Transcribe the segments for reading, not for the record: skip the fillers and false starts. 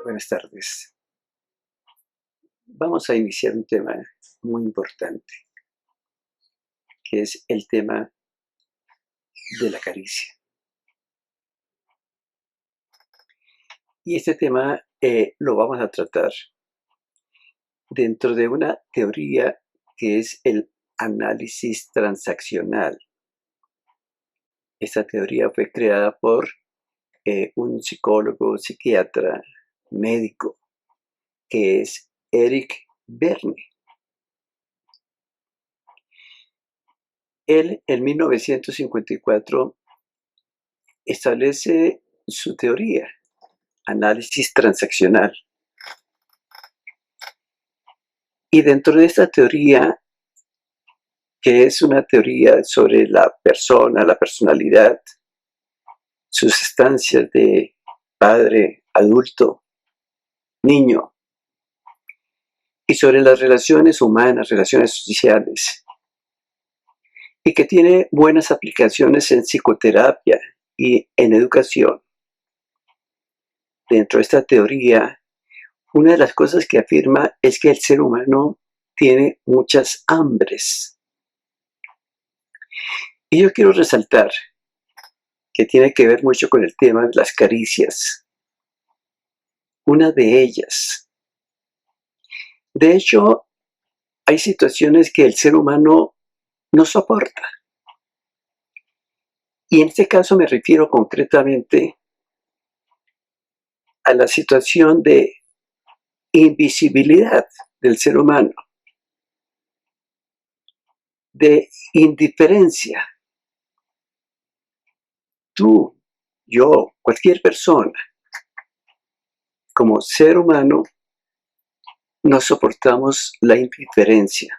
Buenas tardes. Vamos a iniciar un tema muy importante, que es el tema de la caricia. Y este tema lo vamos a tratar dentro de una teoría que es el análisis transaccional. Esta teoría fue creada por un psicólogo, psiquiatra, médico, que es Eric Berne. Él en 1954 establece su teoría, análisis transaccional. Y dentro de esta teoría, que es una teoría sobre la persona, la personalidad, sus estancias de padre, adulto, niño, y sobre las relaciones humanas, relaciones sociales, y que tiene buenas aplicaciones en psicoterapia y en educación. Dentro de esta teoría, una de las cosas que afirma es que el ser humano tiene muchas hambres. Y yo quiero resaltar que tiene que ver mucho con el tema de las caricias. Una de ellas. De hecho, hay situaciones que el ser humano no soporta. Y en este caso me refiero concretamente a la situación de invisibilidad del ser humano, de indiferencia. Tú, yo, cualquier persona, como ser humano, no soportamos la indiferencia.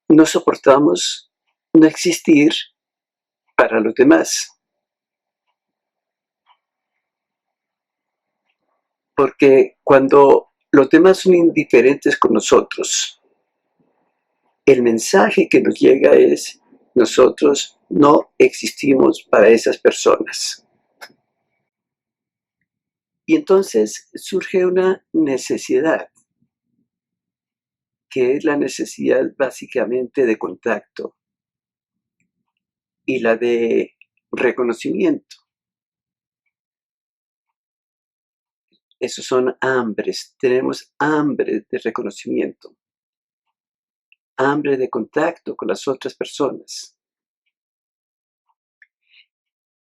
No soportamos no existir para los demás. Porque cuando los demás son indiferentes con nosotros, el mensaje que nos llega es: nosotros no existimos para esas personas. Y entonces surge una necesidad, que es la necesidad básicamente de contacto y la de reconocimiento. Esos son hambres, tenemos hambre de reconocimiento, hambre de contacto con las otras personas.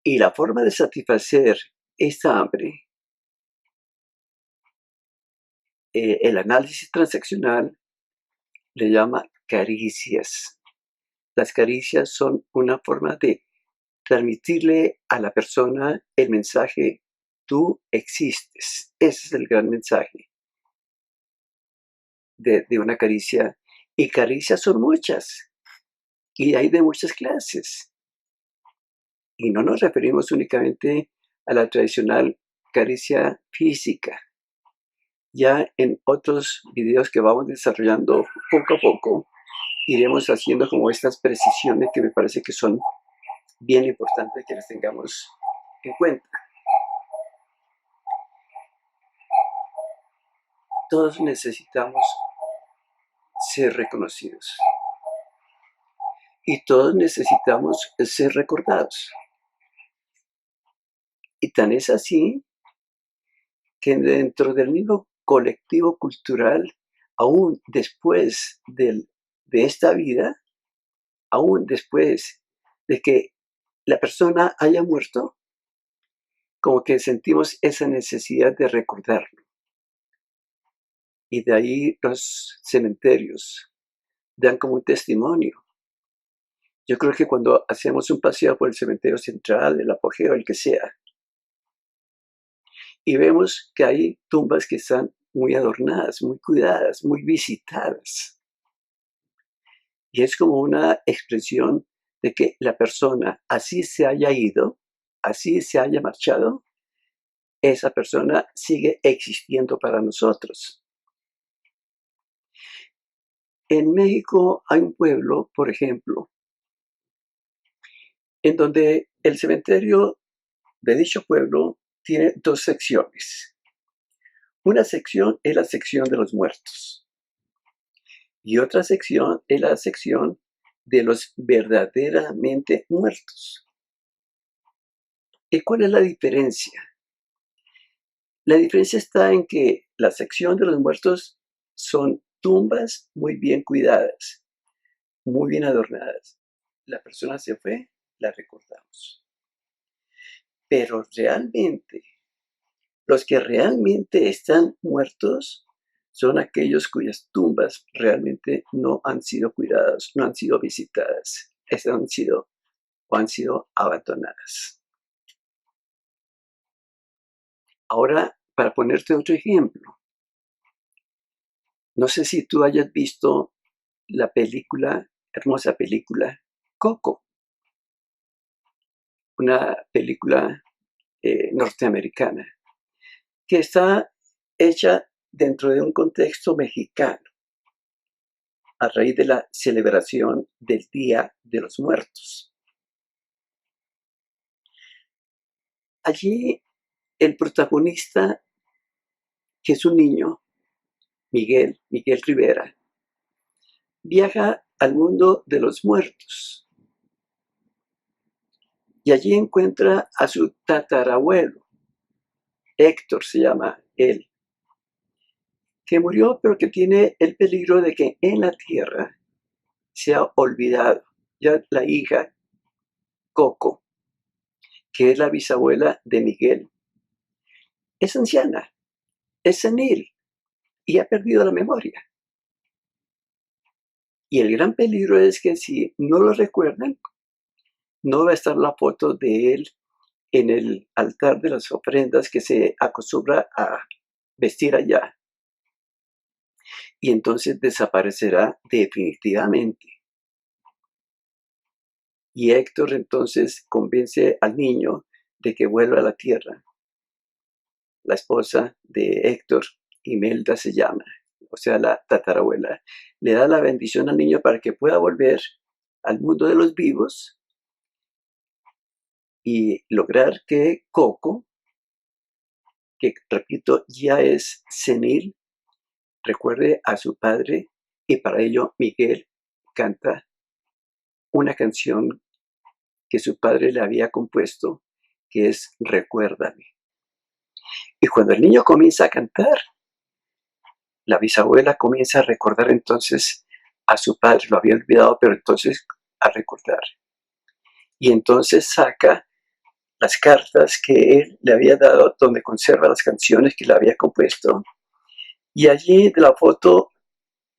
Y la forma de satisfacer esta hambre, el análisis transaccional le llama caricias. Las caricias son una forma de transmitirle a la persona el mensaje: tú existes. Ese es el gran mensaje de una caricia. Y caricias son muchas, y hay de muchas clases. Y no nos referimos únicamente a la tradicional caricia física. Ya en otros videos que vamos desarrollando poco a poco, iremos haciendo como estas precisiones que me parece que son bien importantes que las tengamos en cuenta. Todos necesitamos ser reconocidos y todos necesitamos ser recordados. Y tan es así que dentro del mismo colectivo cultural, aún después de esta vida, aún después de que la persona haya muerto, como que sentimos esa necesidad de recordarlo. Y de ahí los cementerios dan como un testimonio. Yo creo que cuando hacemos un paseo por el cementerio central, el Apogeo, el que sea, y vemos que hay tumbas que están muy adornadas, muy cuidadas, muy visitadas. Y es como una expresión de que la persona, así se haya ido, así se haya marchado, esa persona sigue existiendo para nosotros. En México hay un pueblo, por ejemplo, en donde el cementerio de dicho pueblo tiene dos secciones. Una sección es la sección de los muertos y otra sección es la sección de los verdaderamente muertos. ¿Y cuál es la diferencia? La diferencia está en que la sección de los muertos son tumbas muy bien cuidadas, muy bien adornadas. La persona se fue, la recordamos. Pero realmente, los que realmente están muertos son aquellos cuyas tumbas realmente no han sido cuidadas, no han sido visitadas, han sido abandonadas. Ahora, para ponerte otro ejemplo, no sé si tú hayas visto la película, hermosa película, Coco, una película norteamericana, que está hecha dentro de un contexto mexicano, a raíz de la celebración del Día de los Muertos. Allí el protagonista, que es un niño, Miguel Rivera, viaja al mundo de los muertos y allí encuentra a su tatarabuelo, Héctor se llama él, que murió pero que tiene el peligro de que en la tierra se ha olvidado. Ya la hija, Coco, que es la bisabuela de Miguel, es anciana, es senil y ha perdido la memoria. Y el gran peligro es que si no lo recuerdan, no va a estar la foto de él en el altar de las ofrendas que se acostumbra a vestir allá. Y entonces desaparecerá definitivamente. Y Héctor entonces convence al niño de que vuelva a la tierra. La esposa de Héctor, Imelda se llama, o sea, la tatarabuela, le da la bendición al niño para que pueda volver al mundo de los vivos y lograr que Coco, que repito, ya es senil, recuerde a su padre, y para ello Miguel canta una canción que su padre le había compuesto, que es Recuérdame. Y cuando el niño comienza a cantar, la bisabuela comienza a recordar entonces a su padre, lo había olvidado, pero entonces a recordar. Y entonces saca las cartas que él le había dado, donde conserva las canciones que le había compuesto. Y allí de la foto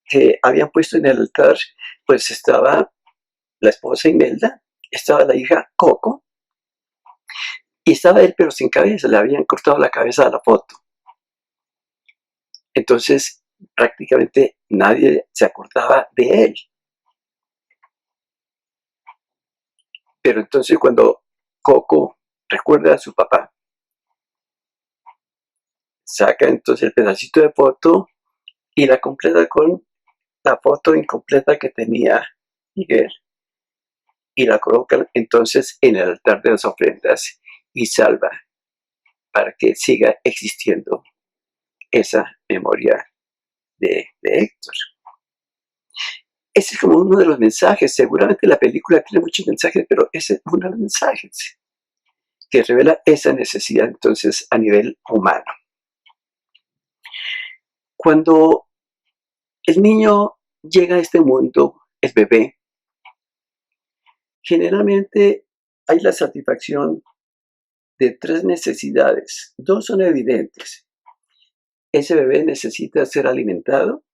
que habían puesto en el altar, pues estaba la esposa Imelda, estaba la hija Coco, y estaba él pero sin cabeza, le habían cortado la cabeza a la foto. Entonces prácticamente nadie se acordaba de él. Pero entonces cuando Coco recuerda a su papá, saca entonces el pedacito de foto y la completa con la foto incompleta que tenía Miguel. Y la colocan entonces en el altar de las ofrendas y salva para que siga existiendo esa memoria de Héctor. Ese es como uno de los mensajes. Seguramente la película tiene muchos mensajes, pero ese es uno de los mensajes que revela esa necesidad entonces a nivel humano. Cuando el niño llega a este mundo, el bebé, generalmente hay la satisfacción de tres necesidades. Dos son evidentes. Ese bebé necesita ser alimentado,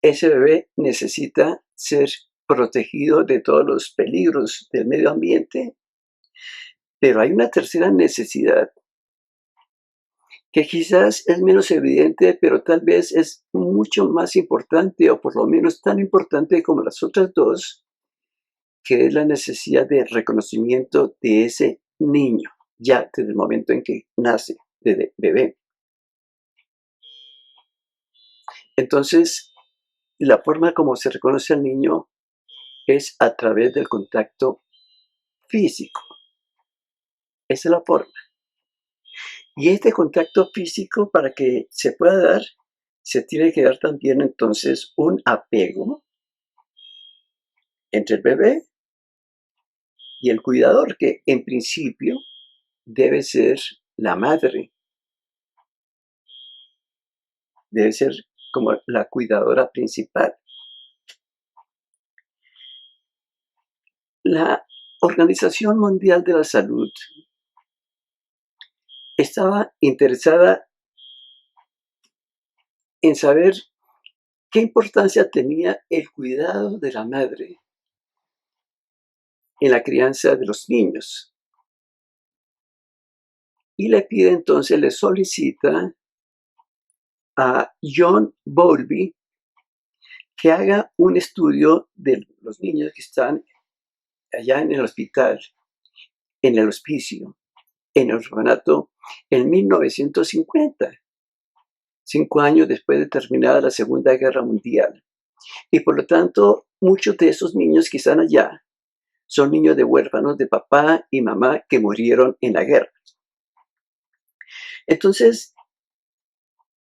ese bebé necesita ser protegido de todos los peligros del medio ambiente, pero hay una tercera necesidad que quizás es menos evidente, pero tal vez es mucho más importante, o por lo menos tan importante como las otras dos, que es la necesidad de reconocimiento de ese niño, ya desde el momento en que nace, de bebé. Entonces, la forma como se reconoce al niño es a través del contacto físico. Esa es la forma. Y este contacto físico, para que se pueda dar, se tiene que dar también entonces un apego entre el bebé y el cuidador, que en principio debe ser la madre, debe ser como la cuidadora principal. La Organización Mundial de la Salud estaba interesada en saber qué importancia tenía el cuidado de la madre en la crianza de los niños. Y le pide entonces, le solicita a John Bowlby que haga un estudio de los niños que están allá en el hospital, en el hospicio, en el orfanato, en 1950, 5 años después de terminada la Segunda Guerra Mundial. Y por lo tanto, muchos de esos niños que están allá son niños de huérfanos de papá y mamá que murieron en la guerra. Entonces,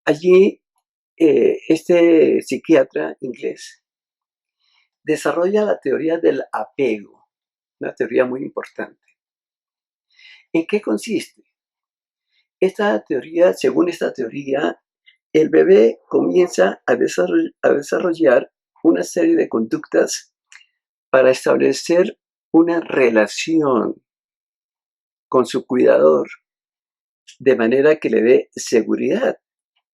allí este psiquiatra inglés desarrolla la teoría del apego, una teoría muy importante. ¿En qué consiste? Según esta teoría, el bebé comienza a desarrollar una serie de conductas para establecer una relación con su cuidador, de manera que le dé seguridad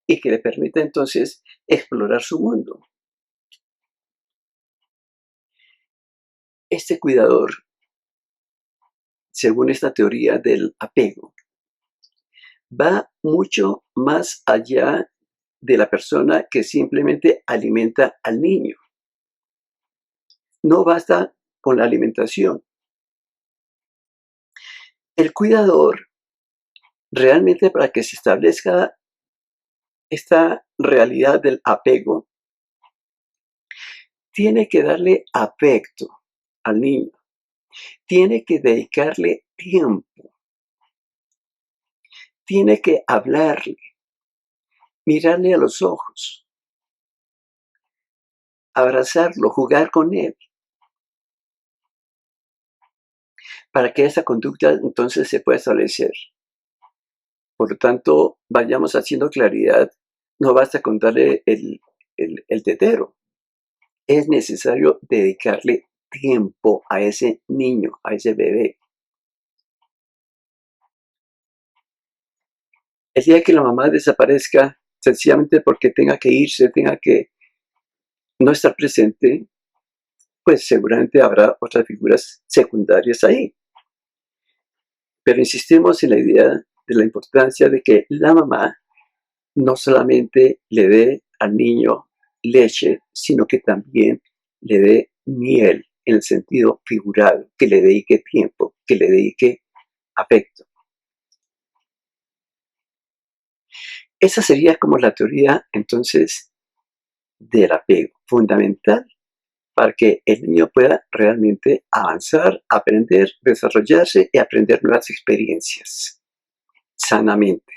y que le permita entonces explorar su mundo. Este cuidador, según esta teoría del apego, va mucho más allá de la persona que simplemente alimenta al niño. No basta con la alimentación. El cuidador, realmente, para que se establezca esta realidad del apego, tiene que darle afecto al niño, tiene que dedicarle tiempo, tiene que hablarle, mirarle a los ojos, abrazarlo, jugar con él, para que esa conducta entonces se pueda establecer. Por lo tanto, vayamos haciendo claridad, no basta con darle el tetero, es necesario dedicarle tiempo a ese niño, a ese bebé. El día que la mamá desaparezca, sencillamente porque tenga que irse, tenga que no estar presente, pues seguramente habrá otras figuras secundarias ahí. Pero insistimos en la idea de la importancia de que la mamá no solamente le dé al niño leche, sino que también le dé miel en el sentido figurado, que le dedique tiempo, que le dedique afecto. Esa sería como la teoría entonces del apego, fundamental para que el niño pueda realmente avanzar, aprender, desarrollarse y aprender nuevas experiencias sanamente.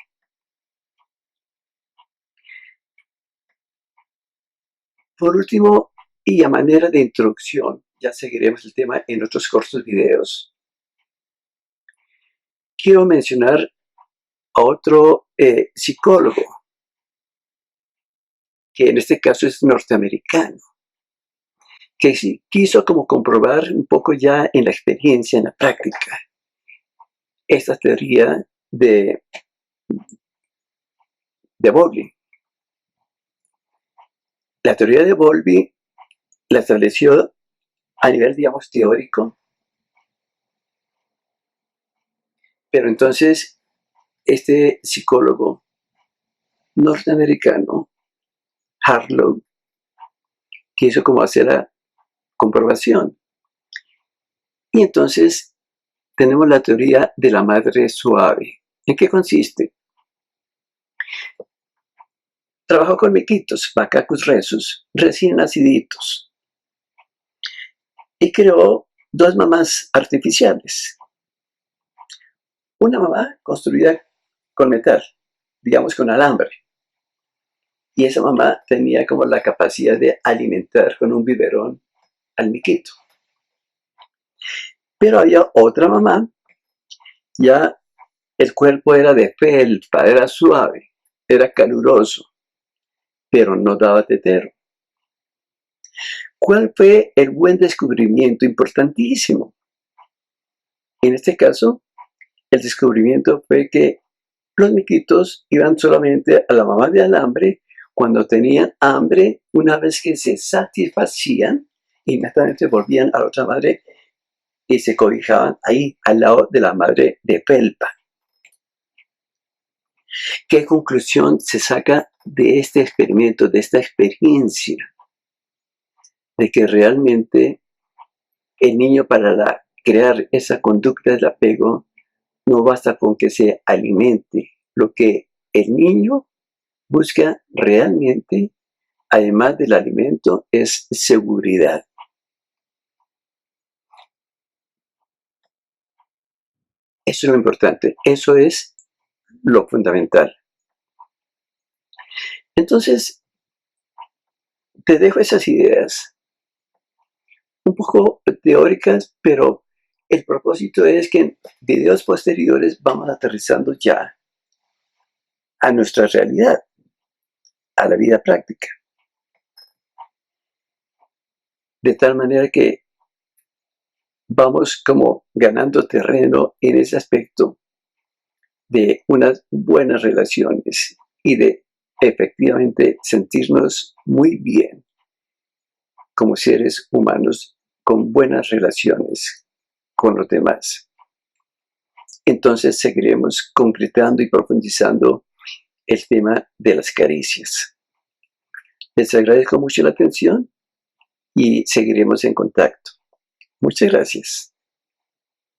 Por último, y a manera de introducción, ya seguiremos el tema en otros cortos videos, quiero mencionar a otro psicólogo, que en este caso es norteamericano, que quiso como comprobar un poco ya en la experiencia, en la práctica, esta teoría de Bowlby. La teoría de Bowlby la estableció a nivel, digamos, teórico, pero entonces este psicólogo norteamericano, Harlow, quiso como hacer la comprobación. Y entonces tenemos la teoría de la madre suave. ¿En qué consiste? Trabajó con miquitos, macacos rhesus, recién naciditos, y creó dos mamás artificiales. Una mamá construida con metal, digamos con alambre. Y esa mamá tenía como la capacidad de alimentar con un biberón al miquito. Pero había otra mamá, ya el cuerpo era de felpa, era suave, era caluroso, pero no daba tetero. ¿Cuál fue el buen descubrimiento importantísimo? En este caso, el descubrimiento fue que los miquitos iban solamente a la mamá de alambre cuando tenían hambre. Una vez que se satisfacían, inmediatamente volvían a la otra madre y se cobijaban ahí, al lado de la madre de felpa. ¿Qué conclusión se saca de este experimento, de esta experiencia? De que realmente el niño, para crear esa conducta de apego, no basta con que se alimente. Lo que el niño busca realmente, además del alimento, es seguridad. Eso es lo importante, eso es lo fundamental. Entonces, te dejo esas ideas un poco teóricas, pero el propósito es que en videos posteriores vamos aterrizando ya a nuestra realidad, a la vida práctica. De tal manera que vamos como ganando terreno en ese aspecto de unas buenas relaciones y de efectivamente sentirnos muy bien como seres humanos con buenas relaciones con los demás. Entonces seguiremos concretando y profundizando el tema de las caricias. Les agradezco mucho la atención y seguiremos en contacto. Muchas gracias.